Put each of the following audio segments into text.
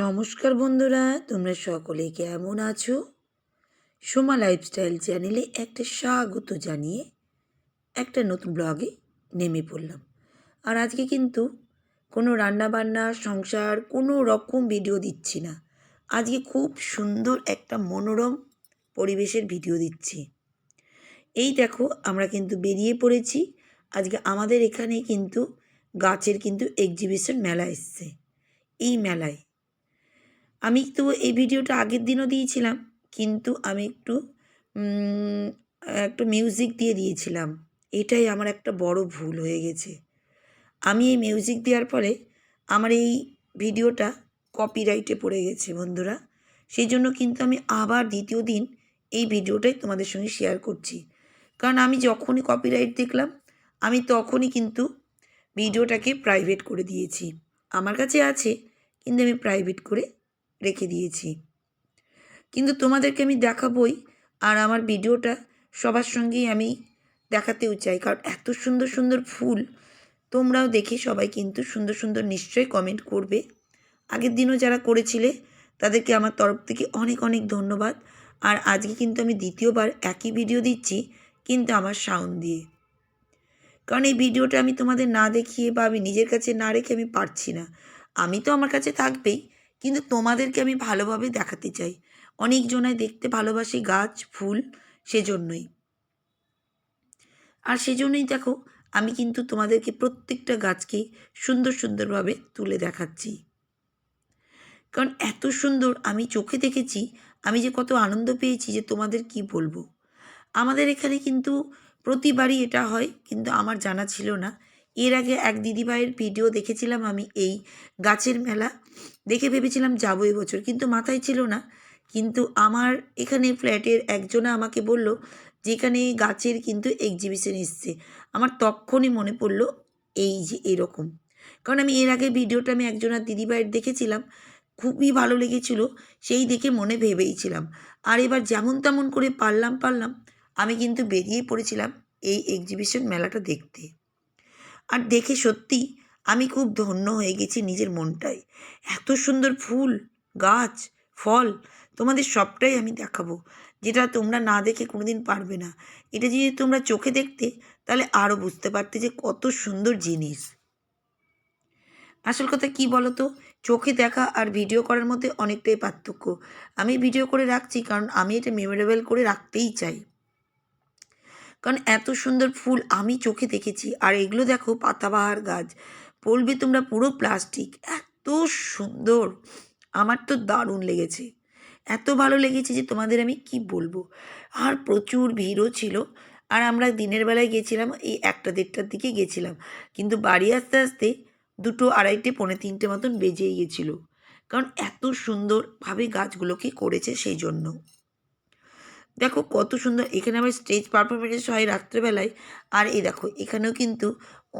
নমস্কার বন্ধুরা, তোমরা সকলে কেমন আছো? সোমা লাইফস্টাইল চ্যানেলে একটা স্বাগত জানিয়ে একটা নতুন ব্লগে নেমে পড়লাম। আর আজকে কিন্তু কোনো রান্নাবান্না সংসার কোনো রকম ভিডিও দিচ্ছি না। আজকে খুব সুন্দর একটা মনোরম পরিবেশের ভিডিও দিচ্ছি। এই দেখো, আমরা কিন্তু বেরিয়ে পড়েছি। আজকে আমাদের এখানে কিন্তু গাছের কিন্তু এক্সিবিশন মেলা এসছে। এই মেলায় আমি তো এই ভিডিওটা আগের দিনও দিয়েছিলাম, কিন্তু আমি একটু মিউজিক দিয়ে দিয়েছিলাম। এটাই আমার একটা বড় ভুল হয়ে গেছে। আমি এই মিউজিক দেওয়ার ফলে আমার এই ভিডিওটা কপিরাইটে পড়ে গেছে বন্ধুরা। সেই জন্য কিন্তু আমি আবার দ্বিতীয় দিন এই ভিডিওটাই তোমাদের সঙ্গে শেয়ার করছি। কারণ আমি যখনই কপিরাইট দেখলাম, আমি তখনই কিন্তু ভিডিওটাকে প্রাইভেট করে দিয়েছি। আমার কাছে আছে, কিন্তু আমি প্রাইভেট করে রেখে দিয়েছি। কিন্তু তোমাদেরকে আমি দেখাবই, আর আমার ভিডিওটা সবার সঙ্গেই আমি দেখাতেও চাই। কারণ এত সুন্দর সুন্দর ফুল তোমরাও দেখে সবাই কিন্তু সুন্দর সুন্দর নিশ্চয়ই কমেন্ট করবে। আগের দিনও যারা করেছিলে তাদেরকে আমার তরফ থেকে অনেক অনেক ধন্যবাদ। আর আজকে কিন্তু আমি দ্বিতীয়বার একই ভিডিও দিচ্ছি, কিন্তু আমার সাউন্ড দিয়ে। কারণ এই ভিডিওটা আমি তোমাদের না দেখিয়ে বা আমি নিজের কাছে না রেখে আমি পারছি না। আমি তো আমার কাছে থাকবেই, কিন্তু তোমাদেরকে আমি ভালোভাবে দেখাতে চাই। অনেকজনাই দেখতে ভালোবাসি গাছ ফুল, সেজন্যই। আর সেজন্যই দেখো, আমি কিন্তু তোমাদেরকে প্রত্যেকটা গাছকে সুন্দর সুন্দরভাবে তুলে দেখাচ্ছি। কারণ এত সুন্দর আমি চোখে দেখেছি, আমি যে কত আনন্দ পেয়েছি যে তোমাদের কি বলবো। আমাদের এখানে কিন্তু প্রতিবারই এটা হয়, কিন্তু আমার জানা ছিল না। এর আগে এক দিদিভাইয়ের ভিডিও দেখেছিলাম আমি এই গাছের মেলা, দেখে ভেবেছিলাম যাবো এবছর, কিন্তু মাথায় ছিল না। কিন্তু আমার এখানে ফ্ল্যাটের একজনা আমাকে বলল যে এখানে গাছের কিন্তু এক্সিবিশন এসছে। আমার তখনই মনে পড়লো এই যে এরকম। কারণ আমি এর আগে ভিডিওটা আমি একজনের দিদিভাইয়ের দেখেছিলাম, খুবই ভালো লেগেছিল, সেই দেখে মনে ভেবেইছিলাম। আর এবার যেমন তেমন করে পারলাম আমি কিন্তু বেরিয়ে পড়েছিলাম এই এক্সিবিশন মেলাটা দেখতে। আর দেখে সত্যি আমি খুব ধন্য হয়ে গেছি নিজের মনটায়। এত সুন্দর ফুল গাছ ফল তোমাদের সবটাই আমি দেখাবো, যেটা তোমরা না দেখে কোনোদিন পারবে না। এটা যদি তোমরা চোখে দেখতে, তাহলে আরও বুঝতে পারতে যে কত সুন্দর জিনিস। আসল কথা কি বলো তো, চোখে দেখা আর ভিডিও করার মধ্যে অনেকটাই পার্থক্য। আমি ভিডিও করে রাখছি কারণ আমি এটা মেমোরেবল করে রাখতেই চাই। কারণ এত সুন্দর ফুল আমি চোখে দেখেছি। আর এগুলো দেখো পাতাবাহার গাছ, বলবে তোমরা পুরো প্লাস্টিক, এত সুন্দর। আমার তো দারুণ লেগেছে, এত ভালো লেগেছে যে তোমাদের আমি কি বলবো। আর প্রচুর ভিড়ও ছিল। আর আমরা দিনের বেলায় গেছিলাম, এই 1টা-1:30টার দিকে গেছিলাম, কিন্তু বাড়ি আসতে আসতে 2টো 2:30 পৌনে 3টে মতন বেজেই গেছিলো। কারণ এত সুন্দরভাবে গাছগুলোকে করেছে সেই জন্য। দেখো কত সুন্দর, এখানে আবার স্টেজ পারফরমেন্স হয় রাত্রেবেলায়। আর এই দেখো এখানেও কিন্তু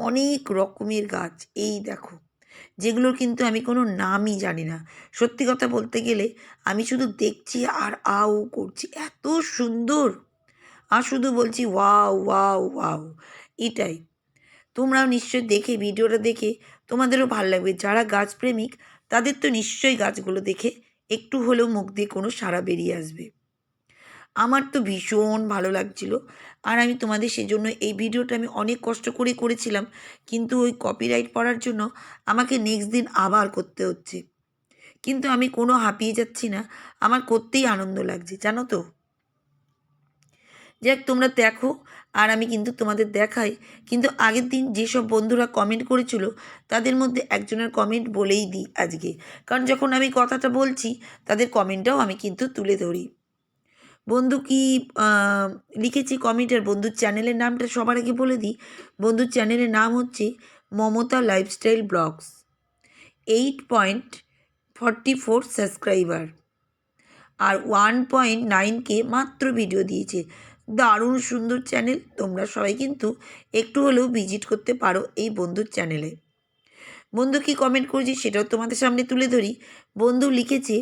অনেক রকমের গাছ, এই দেখো, যেগুলোর কিন্তু আমি কোনো নামই জানি না। সত্যি কথা বলতে গেলে আমি শুধু দেখছি আর আও করছি, এত সুন্দর। আর শুধু বলছি ওয়াও ওয়াও ওয়াও। এটাই, তোমরাও নিশ্চয়ই দেখে ভিডিওটা দেখে তোমাদেরও ভালো লাগবে। যারা গাছপ্রেমিক তাদের তো নিশ্চয়ই গাছগুলো দেখে একটু হলেও মুখ দিয়ে কোনো সাড়া বেরিয়ে আসবে। আমার তো ভীষণ ভালো লাগছিল। আর আমি তোমাদের সেজন্য এই ভিডিওটা আমি অনেক কষ্ট করে করেছিলাম, কিন্তু ওই কপিরাইট পড়ার জন্য আমাকে নেক্সট দিন আবার করতে হচ্ছে। কিন্তু আমি কোনো হাঁপিয়ে যাচ্ছি না, আমার করতেই আনন্দ লাগছে, জানো তো। যাক, তোমরা দেখো আর আমি কিন্তু তোমাদের দেখাই। কিন্তু আগের দিন যেসব বন্ধুরা কমেন্ট করেছিল তাদের মধ্যে একজনের কমেন্ট বলেই দিই আজকে, কারণ যখন আমি কথাটা বলছি তাদের কমেন্টটাও আমি কিন্তু তুলে ধরি। বন্ধু কি লিখেছি কমেন্টের, বন্ধুর চ্যানেলের নামটা সবার আগে বলে দিই। বন্ধুর চ্যানেলের নাম হচ্ছে মমতা লাইফস্টাইল ব্লগস। 8.44 সাবস্ক্রাইবার আর 1.9K মাত্র ভিডিও দিয়েছে। দারুণ সুন্দর চ্যানেল, তোমরা সবাই কিন্তু একটু হলেও ভিজিট করতে পারো এই বন্ধুর চ্যানেলে। বন্ধু কি কমেন্ট করেছি সেটাও তোমাদের সামনে তুলে ধরি। বন্ধু লিখেছে,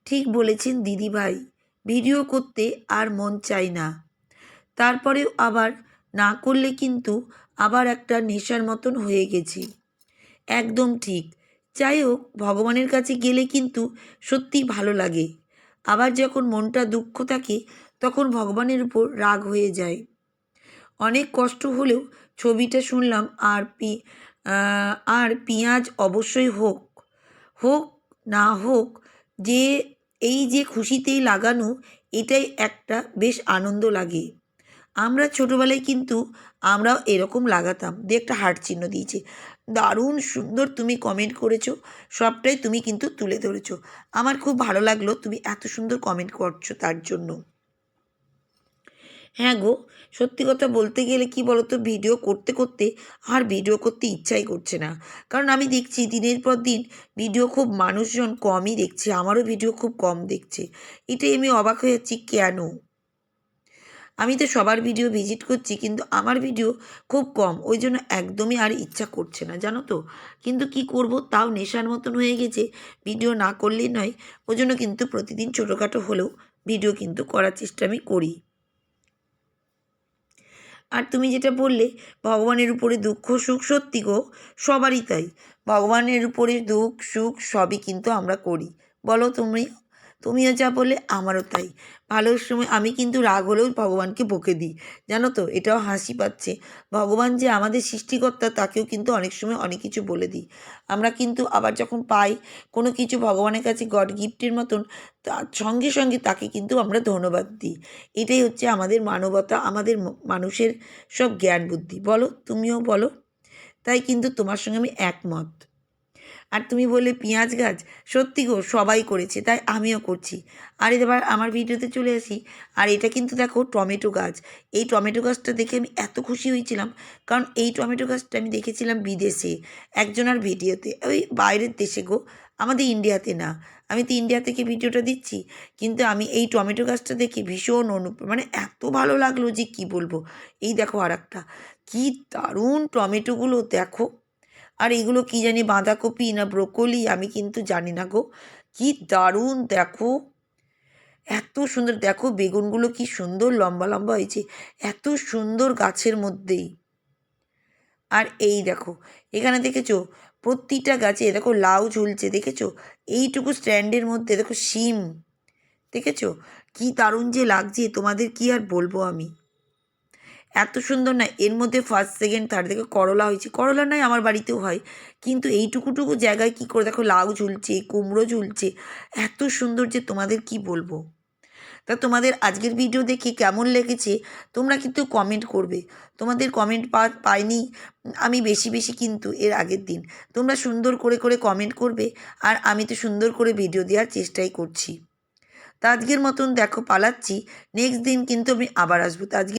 ঠিক বলেছেন দিদি ভাই, ভিডিও করতে আর মন চাই না, তারপরেও আবার না করলে কিন্তু আবার একটা নেশার মতন হয়ে গেছি। একদম ঠিক, যাই হোক, ভগবানের কাছে গেলে কিন্তু সত্যিই ভালো লাগে। আবার যখন মনটা দুঃখ থাকে তখন ভগবানের উপর রাগ হয়ে যায়। অনেক কষ্ট হলেও ছবিটা শুনলাম, আর পেঁয়াজ অবশ্যই হোক, হোক না হোক, যে এই যে খুশিতেই লাগানো, এটাই একটা বেশ আনন্দ লাগে। আমরা ছোটোবেলায় কিন্তু আমরাও এরকম লাগাতাম। দিয়ে একটা হার্ট চিহ্ন দিয়েছে। দারুণ সুন্দর তুমি কমেন্ট করেছো, সবটাই তুমি কিন্তু তুলে ধরেছো। আমার খুব ভালো লাগলো তুমি এত সুন্দর কমেন্ট করছো তার জন্য। হ্যাঁ গো, সত্যি কথা বলতে গেলে কি বলো তো, ভিডিও করতে করতে আর ভিডিও করতে ইচ্ছাই করছে না। কারণ আমি দেখছি দিনের পর দিন ভিডিও খুব মানুষজন কমই দেখছে, আমারও ভিডিও খুব কম দেখছে। এটাই আমি অবাক হয়ে যাচ্ছি কেন। আমি তো সবার ভিডিও ভিজিট করছি, কিন্তু আমার ভিডিও খুব কম, ওই জন্য একদমই আর ইচ্ছা করছে না, জানো তো। কিন্তু কি করব, তাও নেশার মতন হয়ে গেছে, ভিডিও না করলেই নয়। ওই জন্য কিন্তু প্রতিদিন ছোটোখাটো হলেও ভিডিও কিন্তু করার চেষ্টা আমি করি। আর তুমি যেটা বললে ভগবানের উপরে দুঃখ সুখ, সত্যি গো, সবারই তাই। ভগবানের উপরে দুঃখ সুখ সবই কিন্তু আমরা করি। বলো তুমিও যা বললে আমারও তাই। ভালোর সময় আমি কিন্তু রাগ হলেও ভগবানকে বকে দিই, জানো তো। এটাও হাসি পাচ্ছে, ভগবান যে আমাদের সৃষ্টিকর্তা তাকেও কিন্তু অনেক সময় অনেক কিছু বলে দিই আমরা। কিন্তু আবার যখন পাই কোনো কিছু ভগবানের কাছে গড গিফটের মতন, তার সঙ্গে সঙ্গে তাকে কিন্তু আমরা ধন্যবাদ দিই। এটাই হচ্ছে আমাদের মানবতা, আমাদের মানুষের সব জ্ঞান বুদ্ধি। বলো, তুমিও বলো। তাই কিন্তু তোমার সঙ্গে আমি একমত। আর তুমি বললে পেঁয়াজ গাছ, সত্যি গো, সবাই করেছে, তাই আমিও করছি। আর এবার আমার ভিডিওতে চলে আসি। আর এটা কিন্তু দেখো টমেটো গাছ। এই টমেটো গাছটা দেখে আমি এত খুশি হয়েছিলাম, কারণ এই টমেটো গাছটা আমি দেখেছিলাম বিদেশে একজনের ভিডিওতে, ওই বাইরের দেশে গো, আমাদের ইন্ডিয়াতে না। আমি তো ইন্ডিয়া থেকে ভিডিওটা দিচ্ছি, কিন্তু আমি এই টমেটো গাছটা দেখে ভীষণ মানে এত ভালো লাগলো যে কি বলবো। এই দেখো আর একটা, কি দারুণ টমেটোগুলো দেখো। আর এগুলো কি জানি বাঁধাকপি না ব্রোকলি, আমি কিন্তু জানি না গো। কি দারুণ দেখো, এত সুন্দর দেখো, বেগুনগুলো কি সুন্দর লম্বা লম্বা হয়েছে, এত সুন্দর গাছের মধ্যেই। আর এই দেখো, এখানে দেখেছো প্রতিটা গাছে দেখো লাউ ঝুলছে, দেখেছো। এইটুকু স্ট্যান্ডের মধ্যে দেখো শিম, দেখেছো। কি দারুণ যে লাগছে, তোমাদের কি আর বলবো আমি। এত সুন্দর না, এর মধ্যে ফার্স্ট সেকেন্ড থার্ড দেখো করলা হয়েছে, করলা নয় আমার বাড়িতেও হয়, কিন্তু এইটুকুটুকু জায়গায় কি করে দেখো লাউ ঝুলছে, কুমড়ো ঝুলছে, এত সুন্দর যে তোমাদের কি বলবো। তা তোমাদের আজকের ভিডিও দেখে কেমন লেগেছে তোমরা কিন্তু কমেন্ট করবে। তোমাদের কমেন্ট পাইনি আমি বেশি বেশি, কিন্তু এর আগের দিন তোমরা সুন্দর করে করে কমেন্ট করবে, আর আমি তো সুন্দর করে ভিডিও দেওয়ার চেষ্টাই করছি। তা আজকের মতন দেখো পালাচ্ছি, নেক্সট দিন কিন্তু আমি আবার আসবো। তা আজকে